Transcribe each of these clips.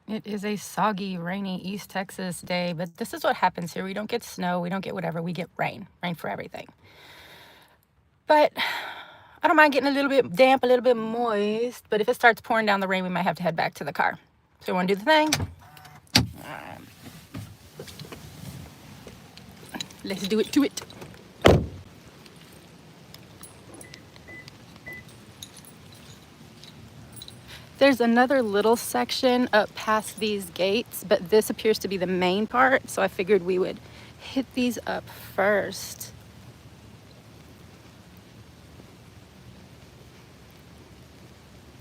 It is a soggy, rainy East Texas day, but this is what happens here. We don't get snow, we don't get whatever, we get rain. Rain for everything. But I don't mind getting a little bit damp, a little bit moist, but if it starts pouring down the rain, we might have to head back to the car. So you want to do the thing? Let's do it to it. There's another little section up past these gates, but this appears to be the main part, so I figured we would hit these up first.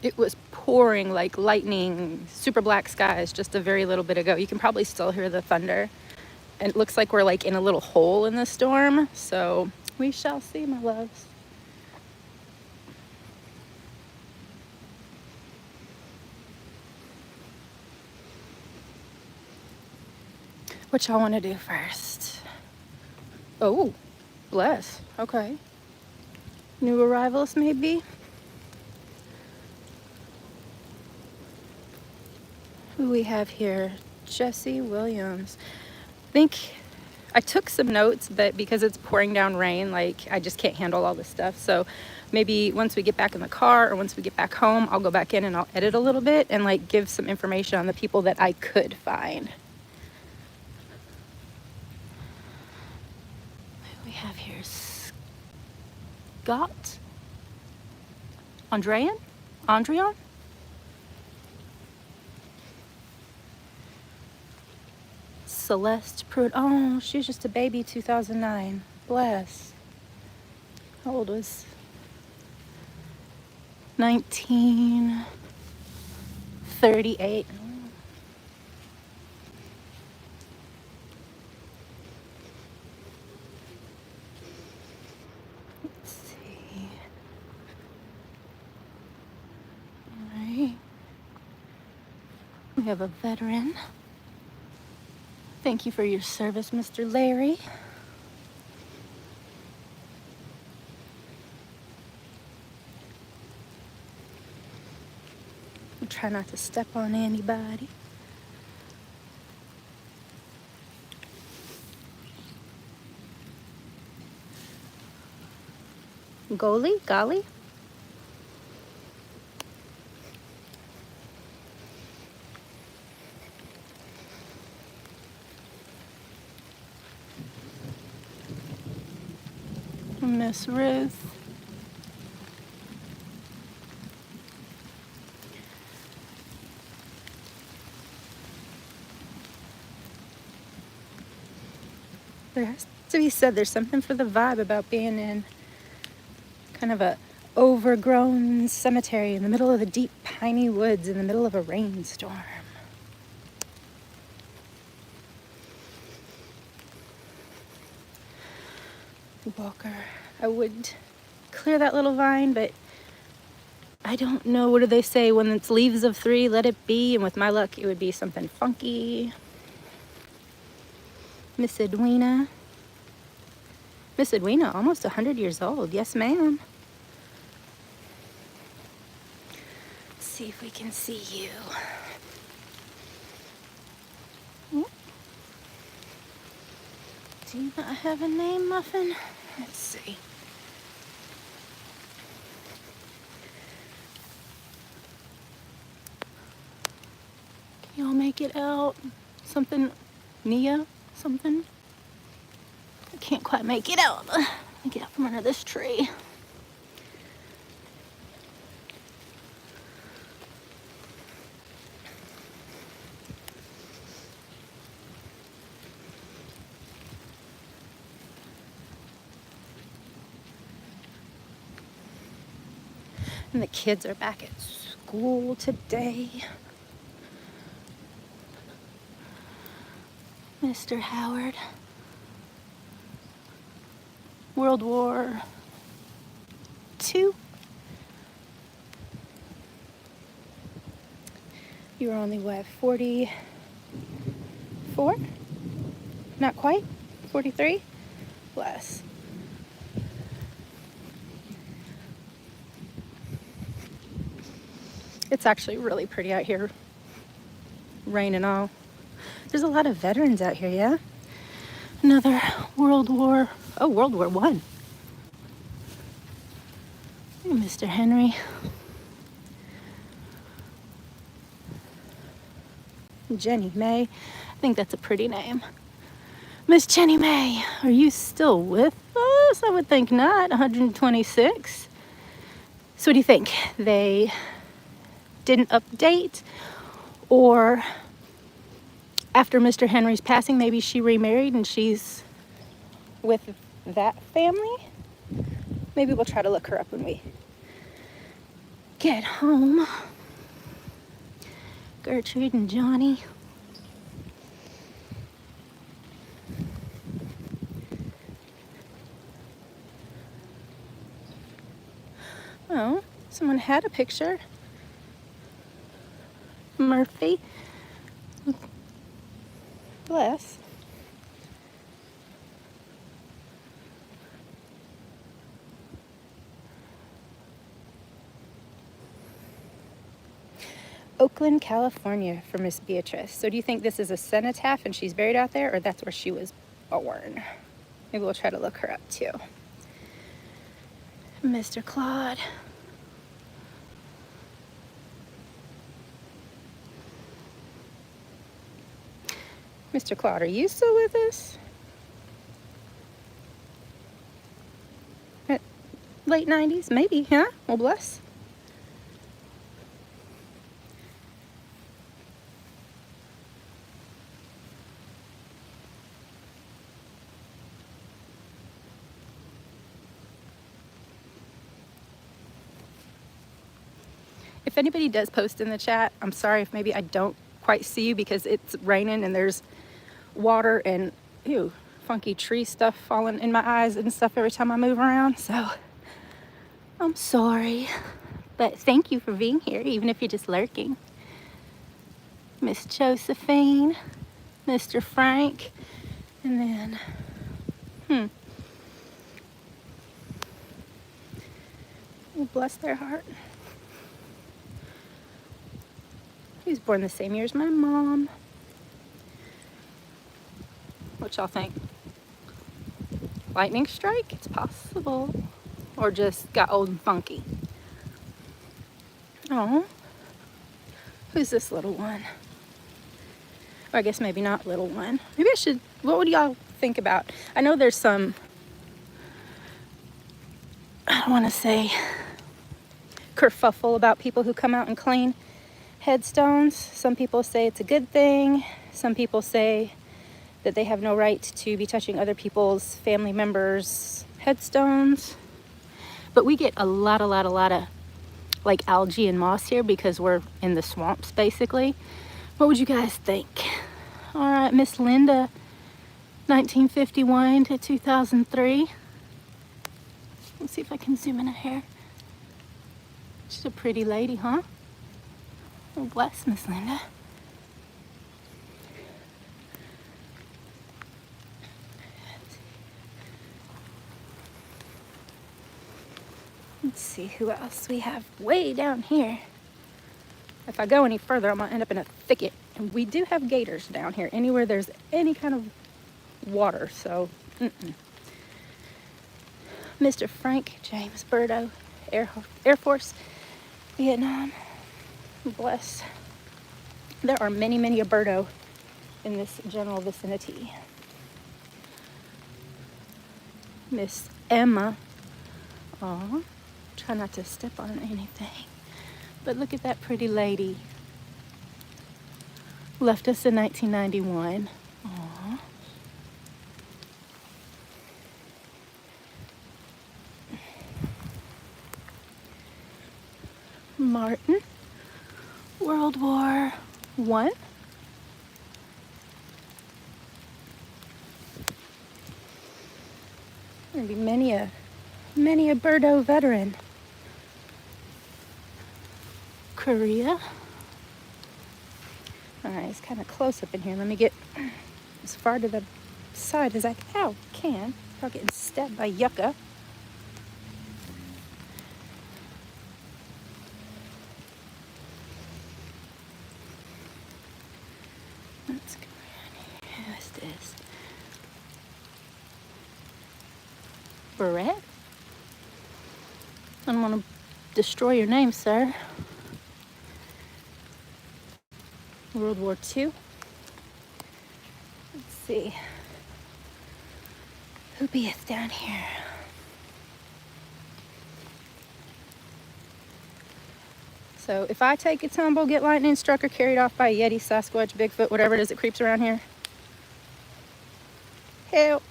It was pouring like lightning, super black skies just a very little bit ago. You can probably still hear the thunder. And it looks like we're like in a little hole in the storm, so we shall see, my loves. What y'all want to do first? Oh, bless. Okay. New arrivals, maybe? Who we have here? Jesse Williams. I think I took some notes, but because it's pouring down rain, like I just can't handle all this stuff. So maybe once we get back in the car or once we get back home, I'll go back in and I'll edit a little bit and like give some information on the people that I could find. We have here Scott Andrean. Celeste Pruitt. Oh, she was just a baby, 2009. Bless. How old was 1938. Let's see. All right. We have a veteran. Thank you for your service, Mr. Larry. I'll try not to step on anybody. Golly? Miss Ruth. There has to be said, there's something for the vibe about being in kind of a overgrown cemetery in the middle of the deep piney woods in the middle of a rainstorm. Walker. I would clear that little vine, but I don't know. What do they say? When it's leaves of 3, let it be. And with my luck, it would be something funky. Miss Edwina. Miss Edwina, almost 100 years old. Yes, ma'am. Let's see if we can see you. Do you not have a name, Muffin? Let's see. Can y'all make it out? Something, Nia? Something? I can't quite make it out. Let me get out from under this tree. And the kids are back at school today. Mr. Howard. World War II. You were only, what, 44? Not quite? 43? Bless. It's actually really pretty out here. rain and all. There's a lot of veterans out here, yeah? Another World War One. Hey, Mr. Henry. Jenny May. I think that's a pretty name. Miss Jenny May, are you still with us? I would think not. 126. So what do you think? They didn't update, or after Mr. Henry's passing, maybe she remarried and she's with that family? Maybe we'll try to look her up when we get home. Gertrude and Johnny. Oh, someone had a picture. Murphy. Bless. Oakland, California for Miss Beatrice. So do you think this is a cenotaph and she's buried out there, or that's where she was born? Maybe we'll try to look her up too. Mr. Claude. Mr. Claude, are you still with us? Late 90s? Maybe, huh? Well, bless. If anybody does post in the chat, I'm sorry if maybe I don't quite see you because it's raining and there's water and ew, funky tree stuff falling in my eyes and stuff every time I move around. So I'm sorry, but thank you for being here, even if you're just lurking. Miss Josephine, Mr. Frank, and then, oh, bless their heart. He was born the same year as my mom. What y'all think? Lightning strike? It's possible. Or just got old and funky. Oh. Who's this little one? Or I guess maybe not little one. Maybe I should, what would y'all think about? I know there's some, I don't want to say kerfuffle about people who come out and clean headstones. Some people say it's a good thing. Some people say that they have no right to be touching other people's family members' headstones. But we get a lot of like algae and moss here because we're in the swamps basically. What would you guys think? All right, Miss Linda, 1951 to 2003. Let's see if I can zoom in her hair. She's a pretty lady, huh? Oh, bless Miss Linda. Let's see who else we have way down here. If I go any further, I'm gonna end up in a thicket. And we do have gators down here, anywhere there's any kind of water, so Mr. Frank James Burdo, Air Force, Vietnam. Bless. There are many a Burdo in this general vicinity. Miss Emma. Aw, try not to step on anything. But look at that pretty lady. Left us in 1991. Aw. Martin. World War One. There'll be many a Burdo veteran. Korea. All right, it's kind of close up in here. Let me get as far to the side as I can without getting stabbed by yucca. this? Barrett? I don't want to destroy your name, sir. World War II. Let's see. Who beeth down here? So if I take a tumble, get lightning struck, or carried off by a Yeti, Sasquatch, Bigfoot, whatever it is that creeps around here, help.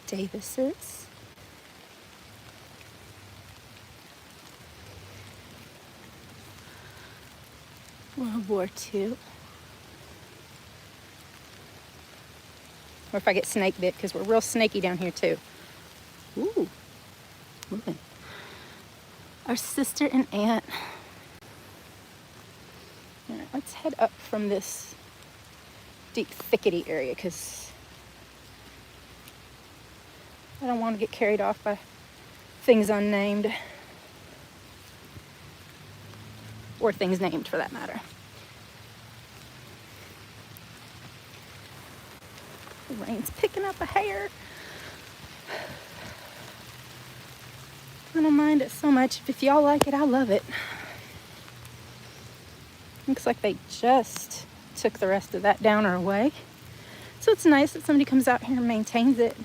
Davis's. World War II. Or if I get snake bit, because we're real snaky down here too. Ooh, moving. Our sister and aunt. All right, let's head up from this deep thickety area, because I don't want to get carried off by things unnamed. Or things named, for that matter. The rain's picking up a hair. I don't mind it so much. If y'all like it, I love it. Looks like they just took the rest of that downer away. So it's nice that somebody comes out here and maintains it.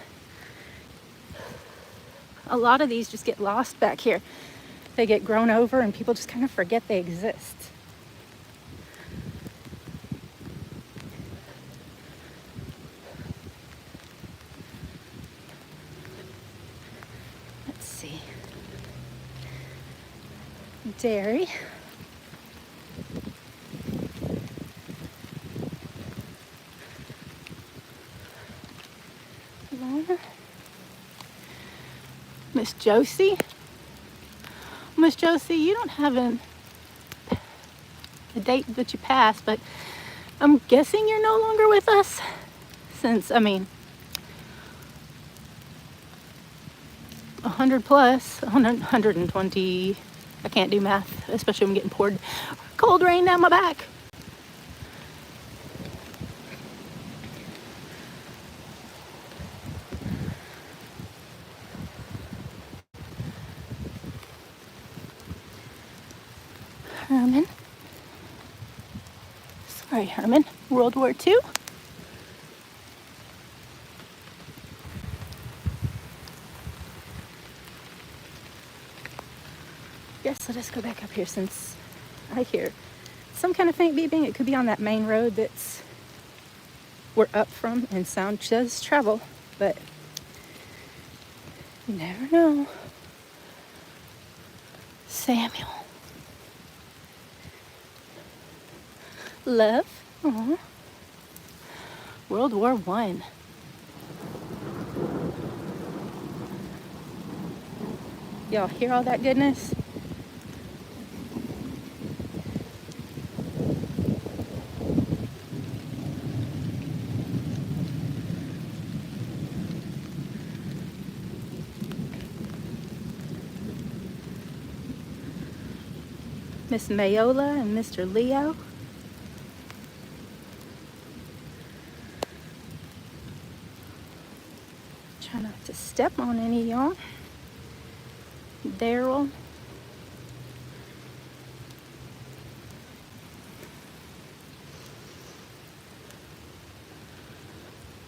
A lot of these just get lost back here. They get grown over and people just kind of forget they exist. Let's see. Dairy. Lona. Miss Josie. Miss Josie, you don't have a date that you passed, but I'm guessing you're no longer with us since, 100 plus, 120, I can't do math, especially when I'm getting poured cold rain down my back. Herman. Sorry, Herman. World War II. Yes, let us go back up here since I hear some kind of faint beeping. It could be on that main road that's we're up from, and sound does travel, but you never know. Samuel. Love. Aww. World War I. Y'all hear all that goodness? Miss Mayola and Mr. Leo. Try not to step on any of y'all. Daryl.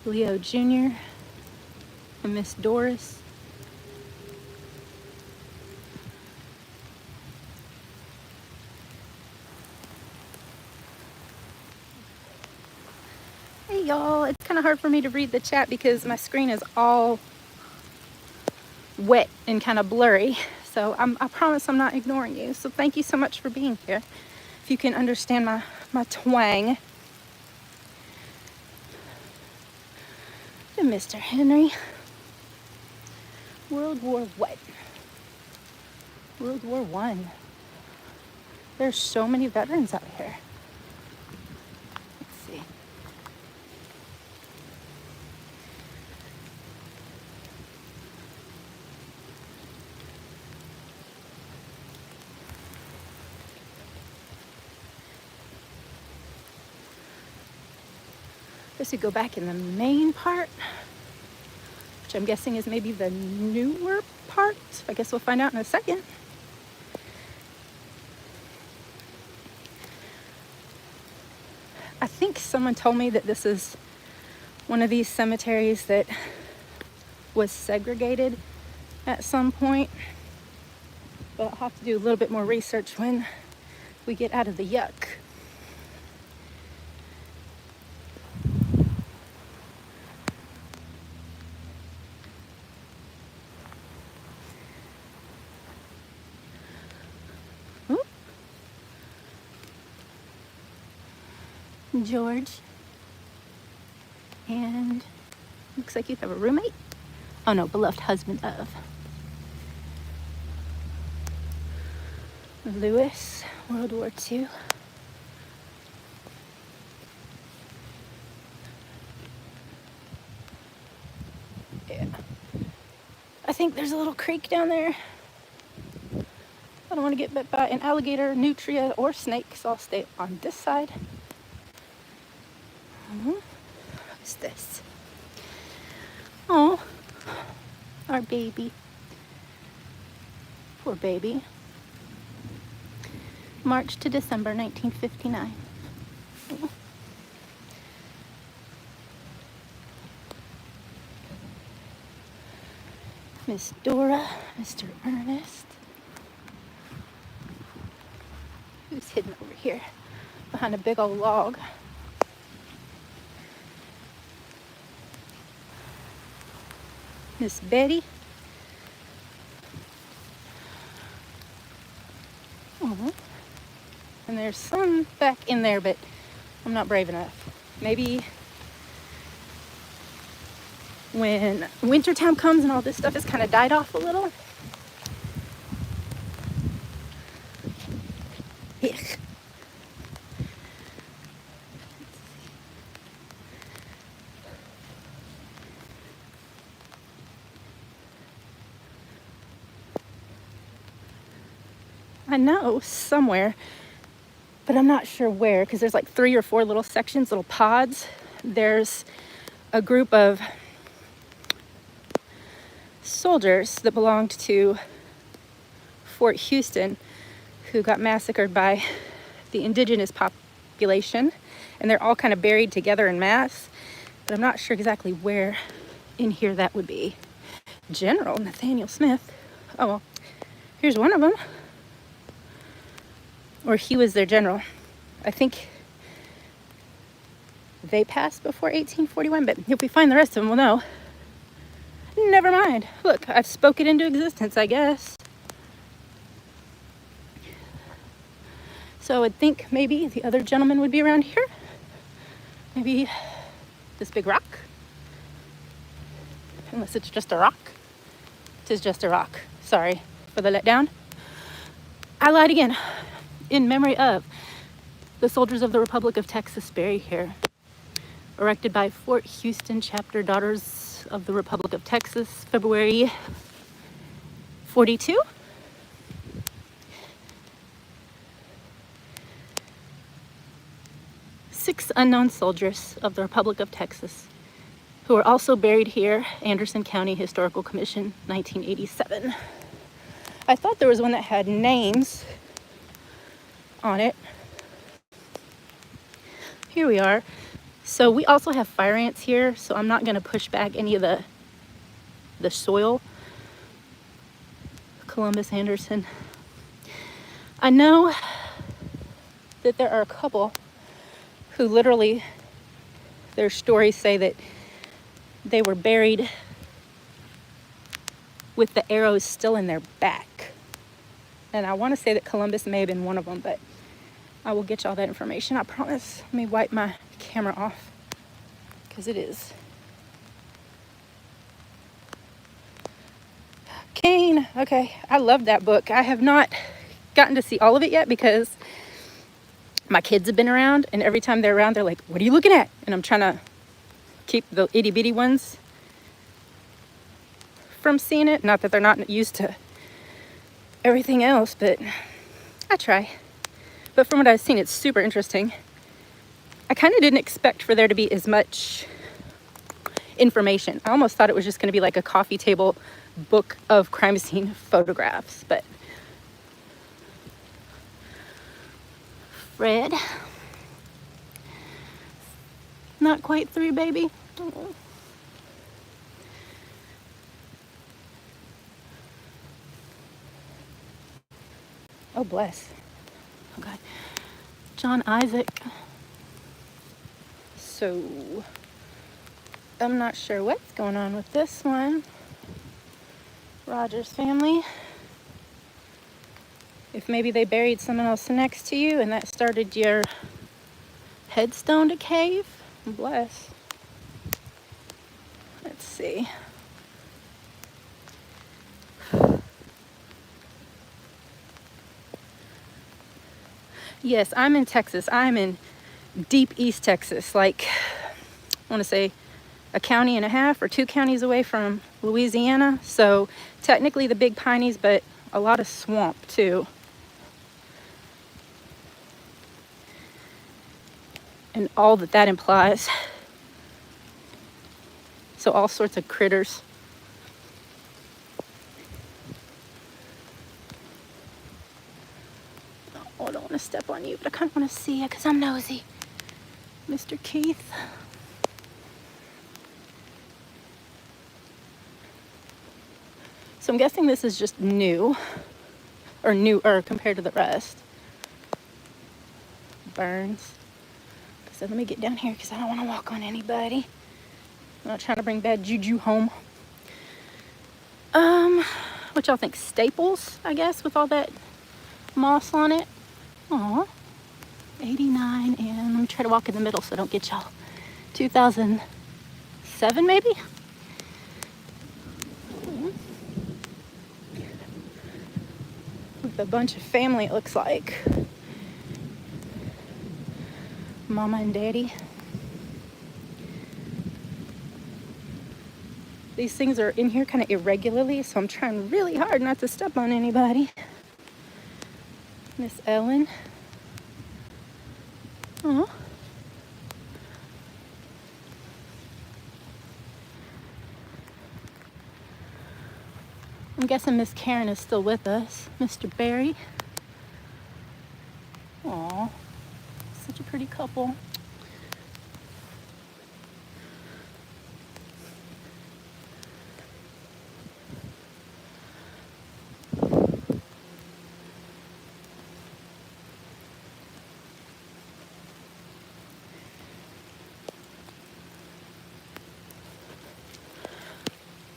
Leo Jr. and Miss Doris. Hey y'all, it's kind of hard for me to read the chat because my screen is all wet and kind of blurry. So I promise I'm not ignoring you. So thank you so much for being here. If you can understand my twang. And Mr. Henry. World War what? World War I. There's so many veterans out here. Let's see. guess we go back in the main part, which I'm guessing is maybe the newer part. I guess we'll find out in a second. I think someone told me that this is one of these cemeteries that was segregated at some point, but I'll have to do a little bit more research when we get out of the yuck. George, and looks like you have a roommate. Oh no, beloved husband of. Lewis, World War II. Yeah. I think there's a little creek down there. I don't want to get bit by an alligator, nutria, or snake, so I'll stay on this side. What's this? Oh, our baby. Poor baby. March to December 1959. Oh. Miss Dora, Mr. Ernest. Who's hidden over here behind a big old log? Miss Betty. And there's some back in there, but I'm not brave enough. Maybe when wintertime comes and all this stuff has kind of died off a little. Yuck. I know somewhere, but I'm not sure where, because there's like 3 or 4 little sections, little pods. There's a group of soldiers that belonged to Fort Houston who got massacred by the indigenous population, and they're all kind of buried together in mass, but I'm not sure exactly where in here that would be. General Nathaniel Smith. Oh well, here's one of them. Or he was their general. I think they passed before 1841, but if we find the rest of them, we'll know. Never mind. Look, I've spoken into existence, I guess. So I would think maybe the other gentleman would be around here. Maybe this big rock. Unless it's just a rock. It is just a rock. Sorry for the letdown. I lied again. In memory of the soldiers of the Republic of Texas buried here. Erected by Fort Houston Chapter Daughters of the Republic of Texas, February 42. Six unknown soldiers of the Republic of Texas who are also buried here, Anderson County Historical Commission, 1987. I thought there was one that had names on it. Here we are. So we also have fire ants here, so I'm not going to push back any of the soil. Columbus, Anderson. I know that there are a couple who literally, their stories say that they were buried with the arrows still in their back. And I want to say that Columbus may have been one of them, but I will get y'all that information, I promise. Let me wipe my camera off, because it is. Cain. Okay, I love that book. I have not gotten to see all of it yet because my kids have been around, and every time they're around, they're like, what are you looking at? And I'm trying to keep the itty bitty ones from seeing it. Not that they're not used to everything else, but I try. But from what I've seen, it's super interesting. I kind of didn't expect for there to be as much information. I almost thought it was just going to be like a coffee table book of crime scene photographs, but Fred, not quite through, baby. Oh. Oh, bless. Okay. John Isaac. So, I'm not sure what's going on with this one. Rogers family. If maybe they buried someone else next to you and that started your headstone to cave. Bless. Let's see. Yes, I'm in Texas. I'm in deep East Texas, like I want to say a county and a half or 2 counties away from Louisiana. So technically the Big Pineys, but a lot of swamp too. And all that that implies. So all sorts of critters. Oh, I don't want to step on you, but I kind of want to see you because I'm nosy. Mr. Keith. So I'm guessing this is just new, or newer compared to the rest. Burns. So let me get down here because I don't want to walk on anybody. I'm not trying to bring bad juju home. What y'all think? Staples, I guess, with all that moss on it. Aw. 89, and let me try to walk in the middle so I don't get y'all. 2007, maybe? With a bunch of family, it looks like. Mama and Daddy. These things are in here kind of irregularly, so I'm trying really hard not to step on anybody. Miss Ellen. Aw. I'm guessing Miss Karen is still with us. Mr. Barry. Aw. Such a pretty couple.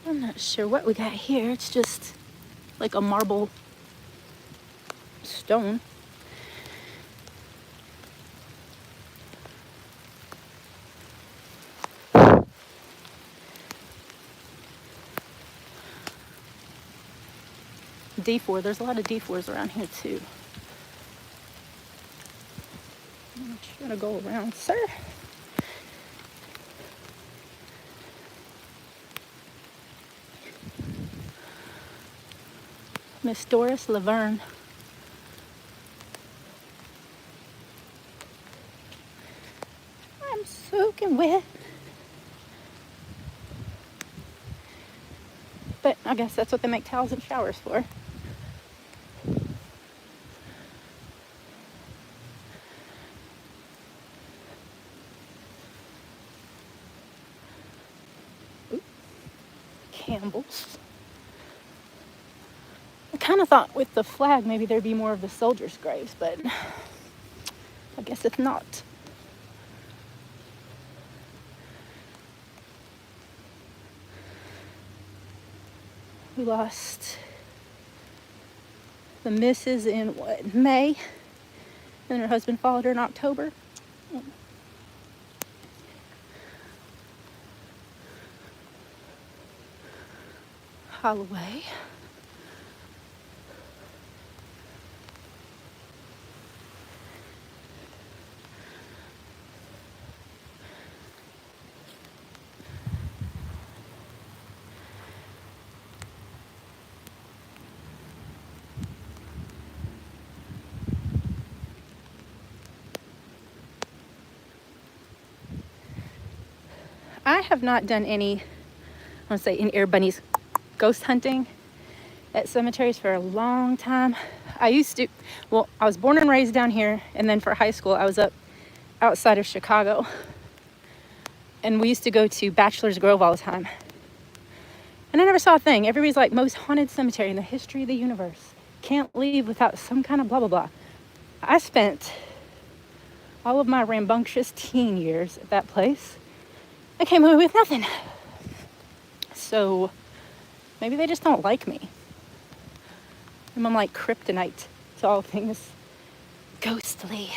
I'm not sure what we got here. It's just like a marble stone. D4. There's a lot of D4s around here too. I'm trying to go around, sir. Miss Doris Laverne. I'm soaking wet. But I guess that's what they make towels and showers for. Ooh. Campbell's. I kind of thought with the flag maybe there'd be more of the soldiers' graves, but I guess it's not. We lost the missus in what, May? And her husband followed her in October. Holloway. have not done any, I want to say, in air bunnies ghost hunting at cemeteries for a long time. I used to, well, I was born and raised down here, and then for high school I was up outside of Chicago, and we used to go to Bachelor's Grove all the time, and I never saw a thing. Everybody's like, most haunted cemetery in the history of the universe, can't leave without some kind of blah blah blah. I spent all of my rambunctious teen years at that place. I came away with nothing. So maybe they just don't like me. I'm like kryptonite to all things ghostly.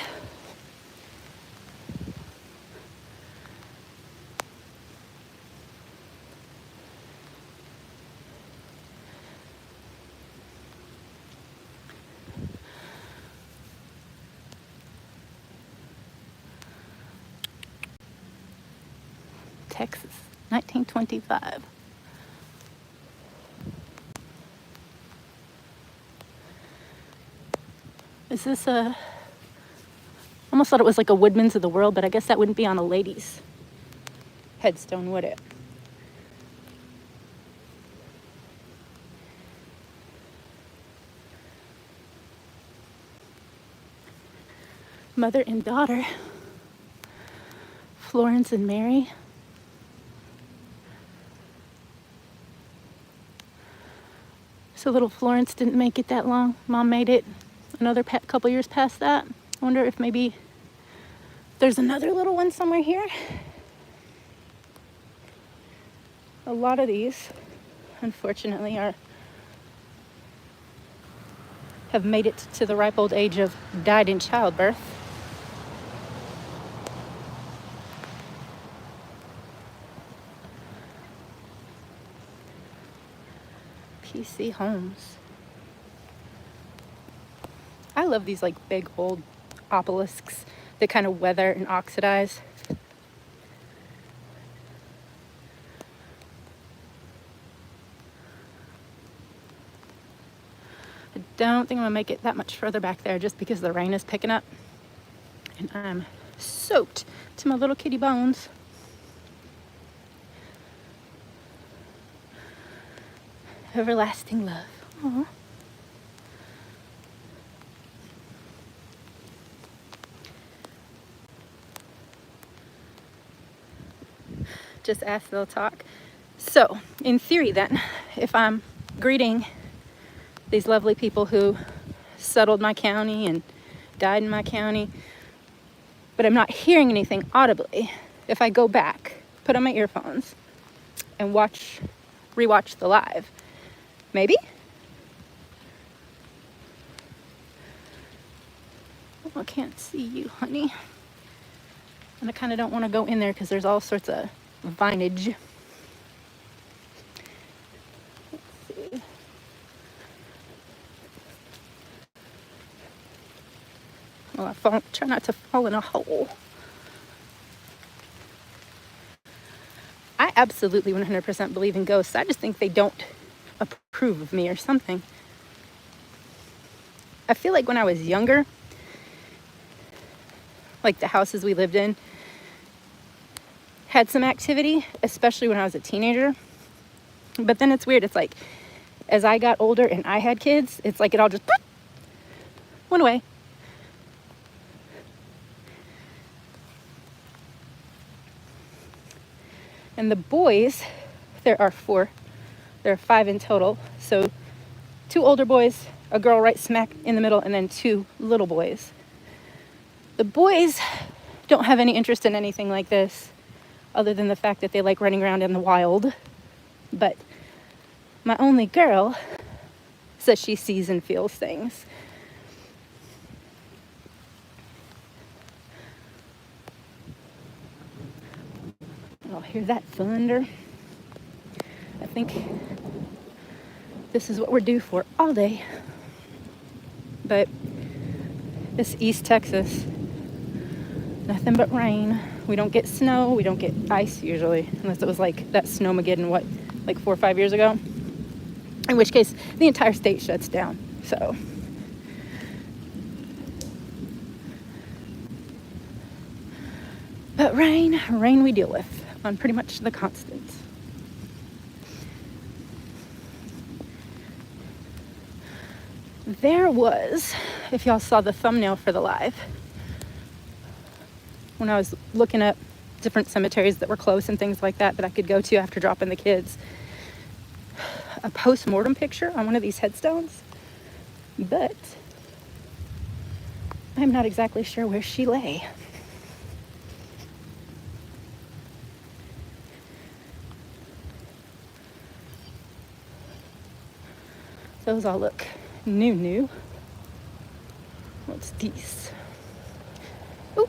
Texas, 1925. Is this a, almost thought it was like a Woodman's of the World, but I guess that wouldn't be on a lady's headstone, would it? Mother and daughter, Florence and Mary. So little Florence didn't make it that long. Mom made it another couple years past that. I wonder if maybe there's another little one somewhere here. A lot of these, unfortunately, have made it to the ripe old age of died in childbirth. PC Homes. I love these like big old obelisks that kind of weather and oxidize. I don't think I'm gonna make it that much further back there just because the rain is picking up and I'm soaked to my little kitty bones. Everlasting love. Aww. Just ask, they'll talk. So, in theory then, if I'm greeting these lovely people who settled my county and died in my county, but I'm not hearing anything audibly, if I go back, put on my earphones, and rewatch the live, maybe? Oh, I can't see you, honey. And I kind of don't want to go in there because there's all sorts of vinage. Let's see. Well, try not to fall in a hole. I absolutely 100% believe in ghosts. I just think they don't approve of me or something. I feel like when I was younger, like the houses we lived in had some activity, especially when I was a teenager. But then it's weird. It's like as I got older and I had kids, it's like it all just went away. And the boys, there are 4. There are 5 in total. So 2 older boys, a girl right smack in the middle, and then 2 little boys. The boys don't have any interest in anything like this other than the fact that they like running around in the wild. But my only girl says she sees and feels things. I'll hear that thunder. I think this is what we're due for all day. But this East Texas, nothing but rain. We don't get snow, we don't get ice usually, unless it was like that snowmageddon, like 4 or 5 years ago? In which case, the entire state shuts down, so. But rain we deal with. on pretty much the constants. There was, if y'all saw the thumbnail for the live, when I was looking up different cemeteries that were close and things like that I could go to after dropping the kids, a post-mortem picture on one of these headstones, but I'm not exactly sure where she lay. Those all look new. What's these? Ooh.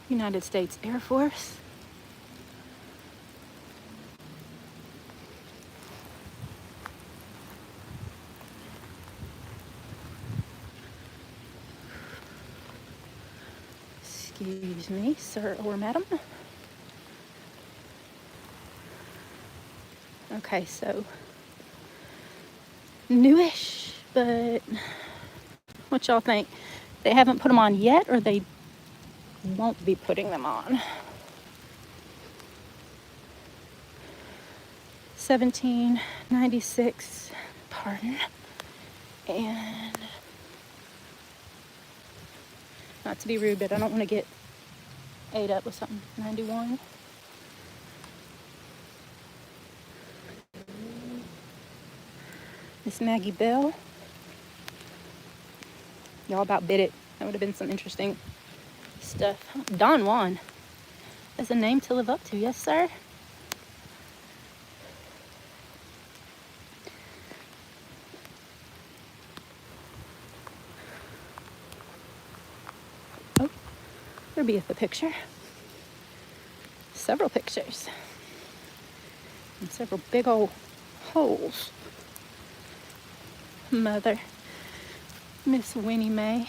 United States Air Force. Excuse me, sir or madam. Okay, so newish, but what y'all think? They haven't put them on yet, or they won't be putting them on? 1796, pardon, and not to be rude, but I don't want to get ate up with something. 91. Miss Maggie Bell. Y'all about bit it. That would have been some interesting stuff. Don Juan. That's a name to live up to. Yes, sir. Oh, there be the picture. Several pictures. And several big old holes. Mother, Miss Winnie Mae.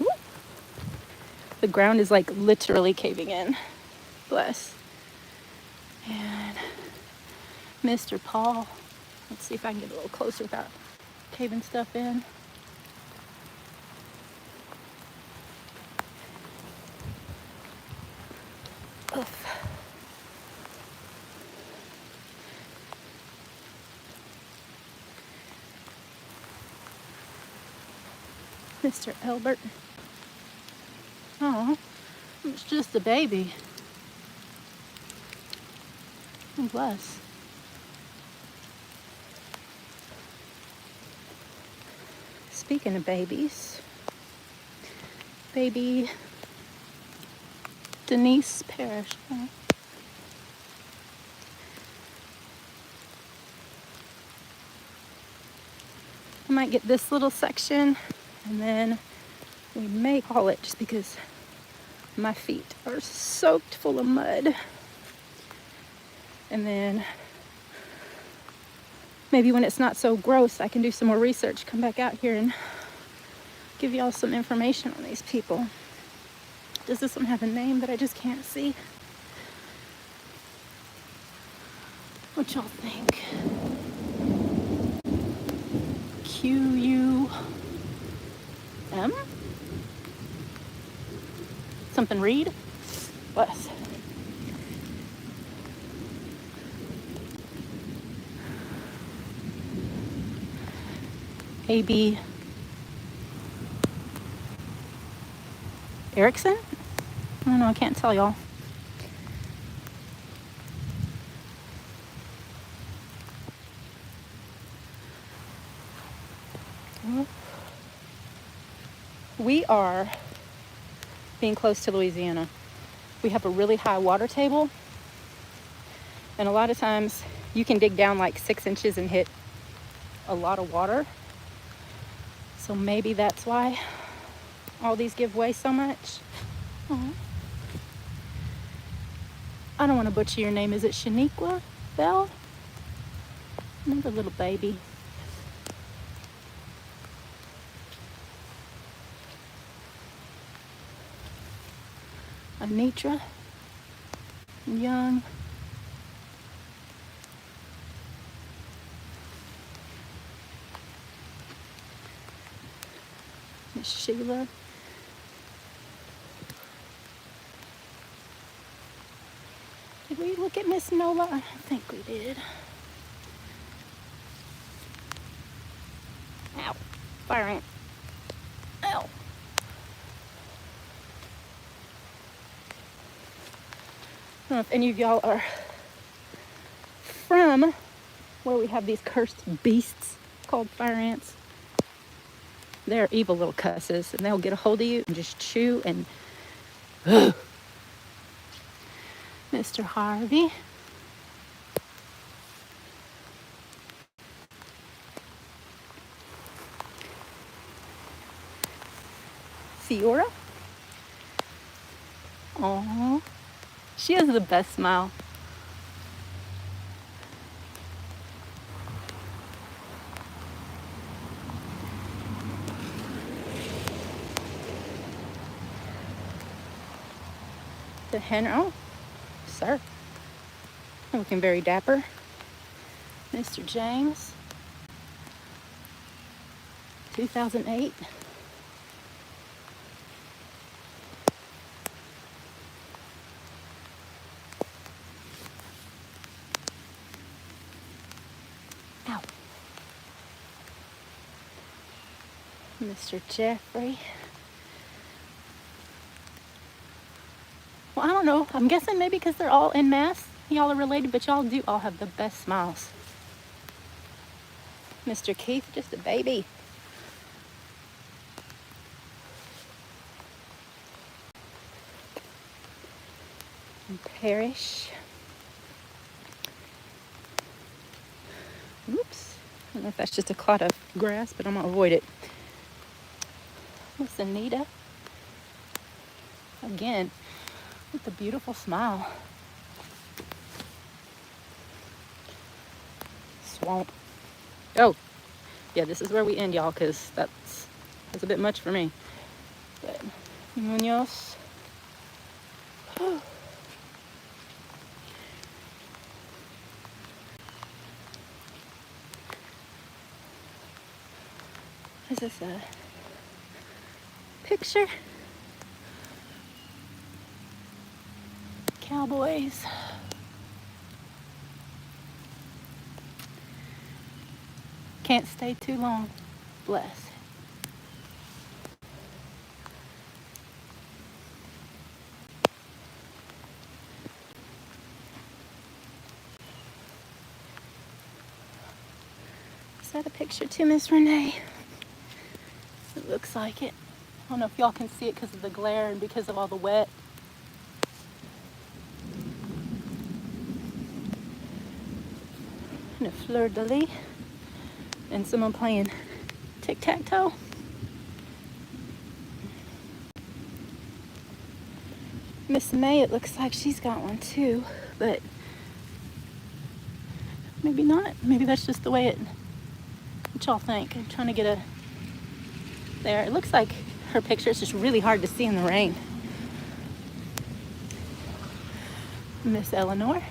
Ooh. The ground is like literally caving in. Bless. And Mr. Paul. Let's see if I can get a little closer without caving stuff in. Oof. Mr. Elbert. Oh, it's just a baby. Bless. Speaking of babies, baby Denise Parrish. Huh? I might get this little section, and then we may haul it just because my feet are soaked full of mud. And then maybe when it's not so gross, I can do some more research, come back out here and give y'all some information on these people. Does this one have a name that I just can't see? What y'all think? Q-U-M? Something Reed? Bless. A.B. Erickson? I don't know, I can't tell y'all. We are being close to Louisiana. We have a really high water table, and a lot of times you can dig down like 6 inches and hit a lot of water. So maybe that's why all these give way so much. Aww. I don't want to butcher your name. Is it Shaniqua Bell? Another little baby. Anitra Young. Miss Sheila. Did we look at Miss Nola? I think we did. Ow. Fire ant. Ow. I don't know if any of y'all are from where we have these cursed beasts called fire ants. They're evil little cusses, and they'll get a hold of you and just chew and... Ugh. Mr. Harvey. Fiora. Aww. She has the best smile. The hen, oh, sir. Looking very dapper. Mr. James. 2008. Ow. Mr. Jeffrey. Well, I don't know. I'm guessing maybe because they're all en masse. Y'all are related, but y'all do all have the best smiles. Mr. Keith, just a baby. And Parrish. Oops. I don't know if that's just a clod of grass, but I'm going to avoid it. Miss Anita. Again, with a beautiful smile. Swamp. Oh, yeah, this is where we end, y'all, because that's a bit much for me. But Munoz. Is this a picture? Cowboys. Can't stay too long. Bless. Is that a picture too, Miss Renee? It looks like it. I don't know if y'all can see it because of the glare and because of all the wet. And a fleur-de-lis. And someone playing tic-tac-toe. Miss May, it looks like she's got one too, but maybe not. Maybe that's just the way it... What y'all think? I'm trying to get a... There. It looks like her picture is just really hard to see in the rain. Miss Eleanor.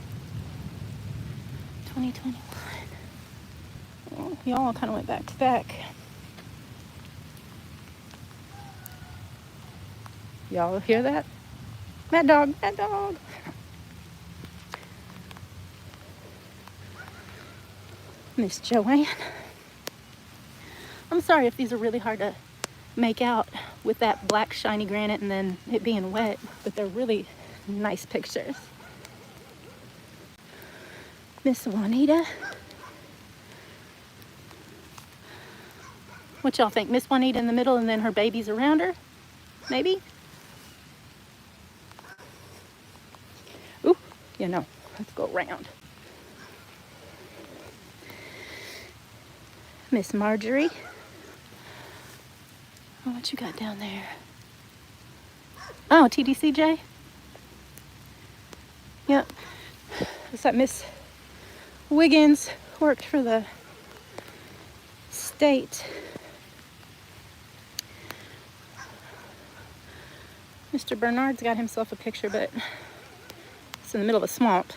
2021. Oh, y'all kind of went back to back. Y'all hear that? Mad dog, mad dog. Miss Joanne. I'm sorry if these are really hard to make out with that black shiny granite and then it being wet, but they're really nice pictures. Miss Juanita. What y'all think? Miss Juanita in the middle and then her babies around her? Maybe? Ooh, yeah, no. Let's go around. Miss Marjorie. Oh, what you got down there? Oh, TDCJ? Yep. It's that Miss Wiggins worked for the state. Mr. Bernard's got himself a picture, but it's in the middle of a swamp.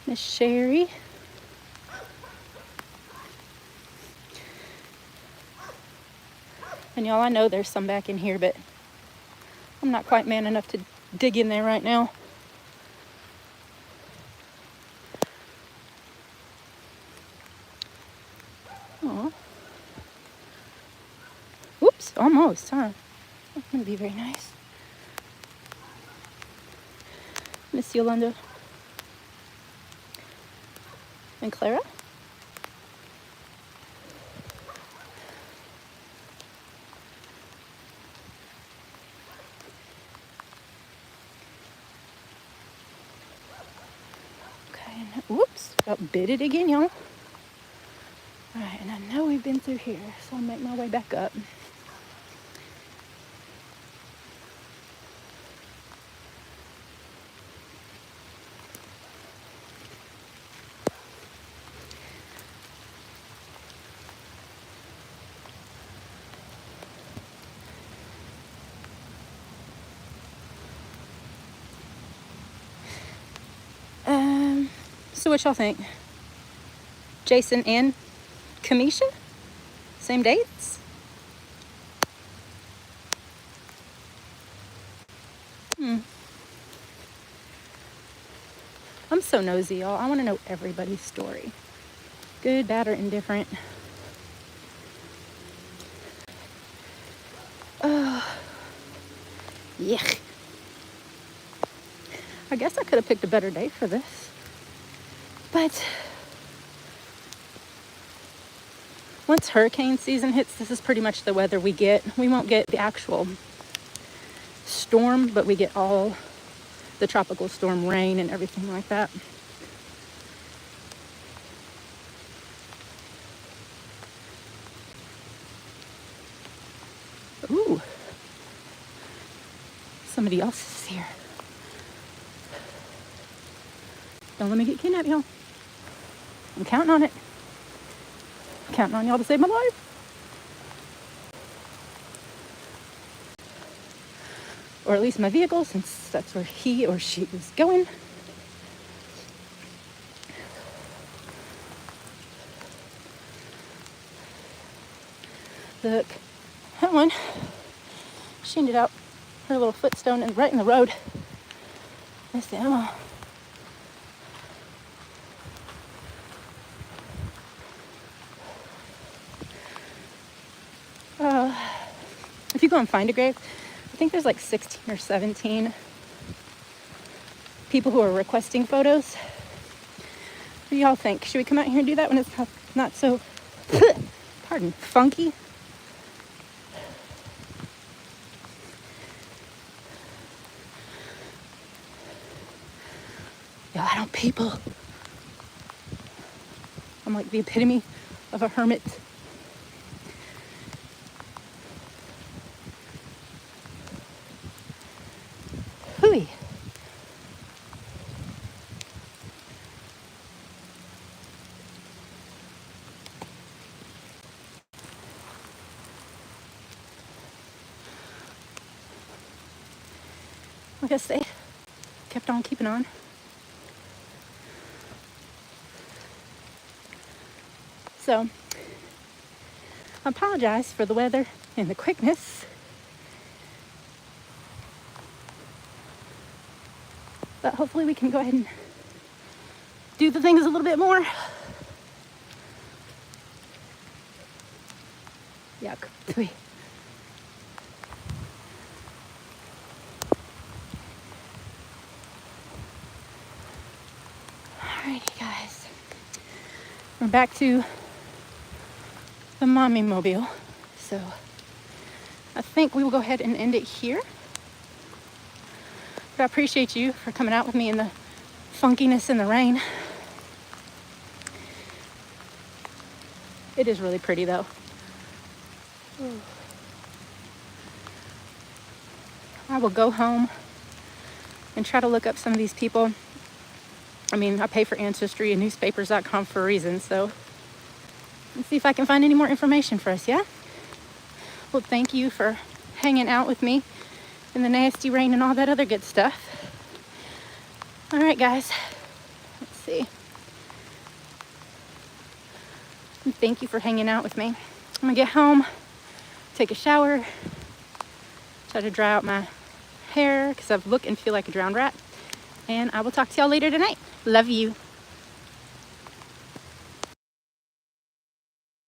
Miss Sherry. And y'all, I know there's some back in here, but I'm not quite man enough to dig in there right now. Aw. Oops, almost, huh? That wouldn't be very nice. Miss Yolanda. And Clara. Okay, whoops, about bit it again, y'all. Alright, and I know we've been through here, so I'll make my way back up. So what y'all think? Jason and Kamisha? Same dates? I'm so nosy, y'all. I want to know everybody's story. Good, bad, or indifferent. Oh, yuck. I guess I could have picked a better day for this. But once hurricane season hits, this is pretty much the weather we get. We won't get the actual storm, but we get all the tropical storm rain and everything like that. Ooh, somebody else is here. Don't let me get kidnapped, y'all. I'm counting on it. I'm counting on y'all to save my life. Or at least my vehicle, since that's where he or she is going. Look, that one, she ended up her little footstone and right in the road. That's the ammo. If you go and find a grave, I think there's like 16 or 17 people who are requesting photos. What do y'all think? Should we come out here and do that when it's not so, pardon, funky? Y'all, I don't people. I'm like the epitome of a hermit. Hooey. Like I say, kept on keeping on. So, I apologize for the weather and the quickness. But hopefully we can go ahead and do the things a little bit more. Yuck. Alrighty, guys. We're back to the mommy mobile. So I think we will go ahead and end it here. But I appreciate you for coming out with me in the funkiness in the rain. It is really pretty though. I will go home and try to look up some of these people. I mean, I pay for Ancestry and newspapers.com for a reason, so let's see if I can find any more information for us, yeah? Well, thank you for hanging out with me in the nasty rain and all that other good stuff. All right, guys. Let's see. see. And thank you for hanging out with me. I'm gonna get home, take a shower, try to dry out my hair because I look and feel like a drowned rat. And I will talk to y'all later tonight. Love you.